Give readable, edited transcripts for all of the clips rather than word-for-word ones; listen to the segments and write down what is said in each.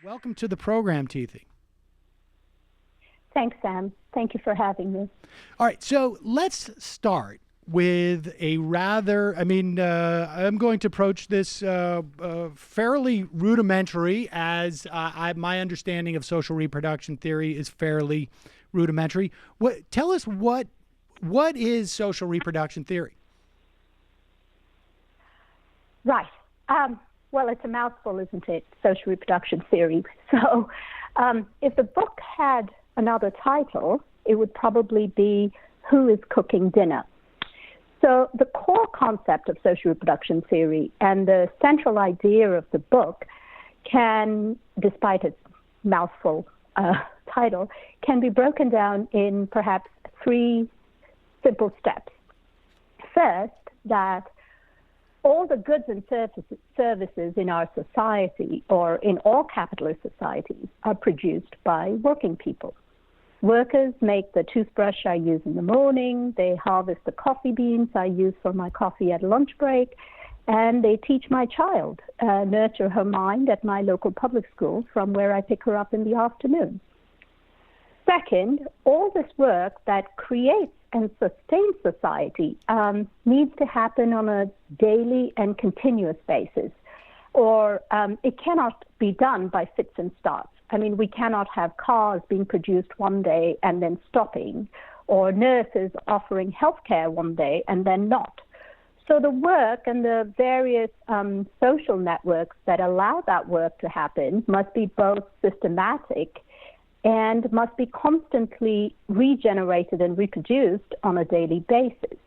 Welcome to the program, Tithy. Thanks, Sam. Thank you for having me. All right, so let's start with a rather, I'm going to approach this fairly rudimentary, as my understanding of social reproduction theory is fairly rudimentary. Tell us what is social reproduction theory? Right. Well, it's a mouthful, isn't it? Social reproduction theory. So if the book had another title, it would probably be Who is Cooking Dinner? So the core concept of social reproduction theory and the central idea of the book can, despite its mouthful title, can be broken down in perhaps three simple steps. First, that all the goods and services in our society, or in all capitalist societies, are produced by working people. Workers make the toothbrush I use in the morning, they harvest the coffee beans I use for my coffee at lunch break, and they teach my child, nurture her mind at my local public school from where I pick her up in the afternoon. Second, all this work that creates and sustains society needs to happen on a daily and continuous basis, or it cannot be done by fits and starts. I mean, we cannot have cars being produced one day and then stopping, or nurses offering healthcare one day and then not. So the work and the various social networks that allow that work to happen must be both systematic and must be constantly regenerated and reproduced on a daily basis.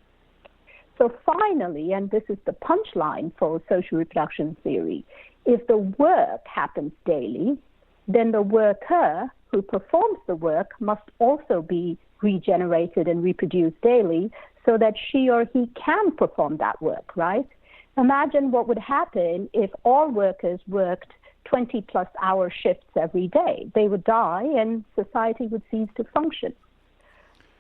So finally, and this is the punchline for social reproduction theory, if the work happens daily, then the worker who performs the work must also be regenerated and reproduced daily so that she or he can perform that work, right? Imagine what would happen if all workers worked 20-plus hour shifts every day. They would die and society would cease to function.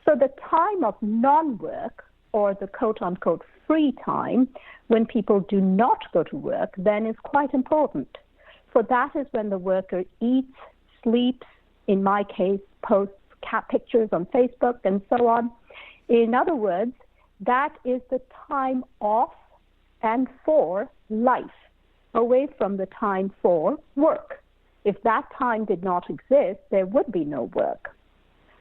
So the time of non-work, or the quote-unquote free time, when people do not go to work, then is quite important. For that is when the worker eats, sleeps, in my case, posts cat pictures on Facebook and so on. In other words, that is the time off and for life, away from the time for work. If that time did not exist, there would be no work.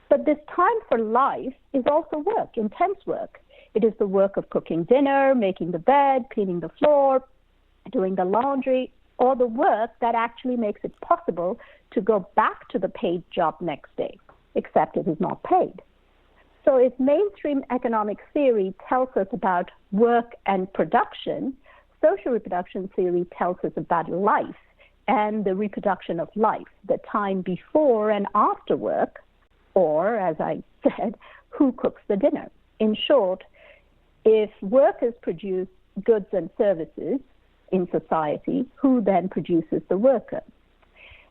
But this time for life is also work, intense work. It is the work of cooking dinner, making the bed, cleaning the floor, doing the laundry, or the work that actually makes it possible to go back to the paid job next day, except it is not paid. So if mainstream economic theory tells us about work and production, social reproduction theory tells us about life and the reproduction of life, the time before and after work, or, as I said, who cooks the dinner. In short, if workers produce goods and services in society, who then produces the worker?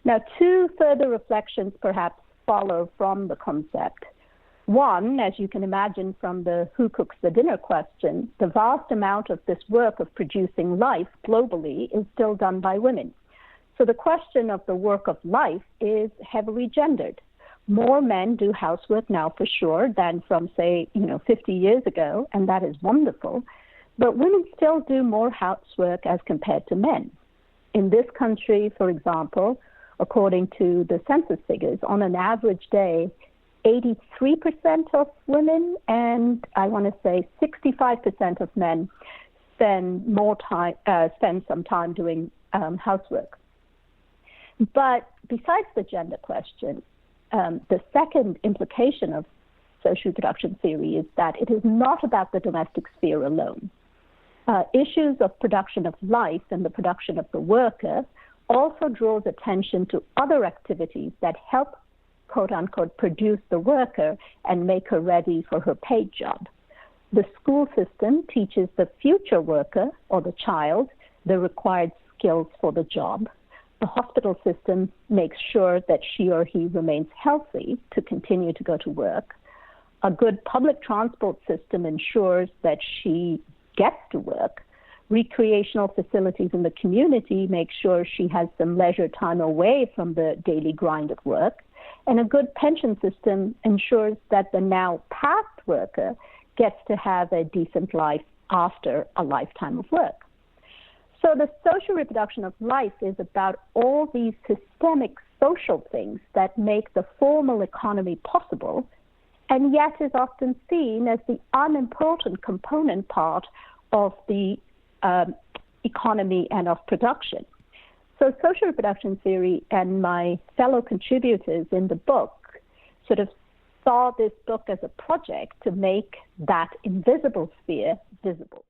Now, two further reflections perhaps follow from the concept. One, as you can imagine from the who cooks the dinner question, the vast amount of this work of producing life globally is still done by women. So the question of the work of life is heavily gendered. More men do housework now for sure than from, say, 50 years ago, and that is wonderful. But women still do more housework as compared to men. In this country, for example, according to the census figures, on an average day, 83% of women and I want to say 65% of men spend some time doing housework. But besides the gender question, the second implication of social reproduction theory is that it is not about the domestic sphere alone. Issues of production of life and the production of the worker also draws attention to other activities that help, quote-unquote, produce the worker and make her ready for her paid job. The school system teaches the future worker, or the child, the required skills for the job. The hospital system makes sure that she or he remains healthy to continue to go to work. A good public transport system ensures that she gets to work. recreational facilities in the community make sure she has some leisure time away from the daily grind of work. And a good pension system ensures that the now past worker gets to have a decent life after a lifetime of work. So the social reproduction of life is about all these systemic social things that make the formal economy possible, and yet is often seen as the unimportant component part of the economy and of production. So social reproduction theory and my fellow contributors in the book sort of saw this book as a project to make that invisible sphere visible.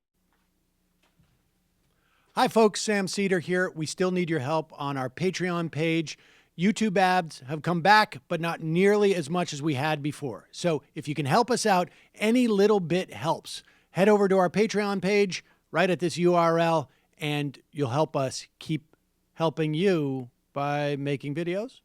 Hi, folks. Sam Seder here. We still need your help on our Patreon page. YouTube ads have come back, but not nearly as much as we had before. So if you can help us out, any little bit helps. Head over to our Patreon page right at this URL, and you'll help us keep helping you by making videos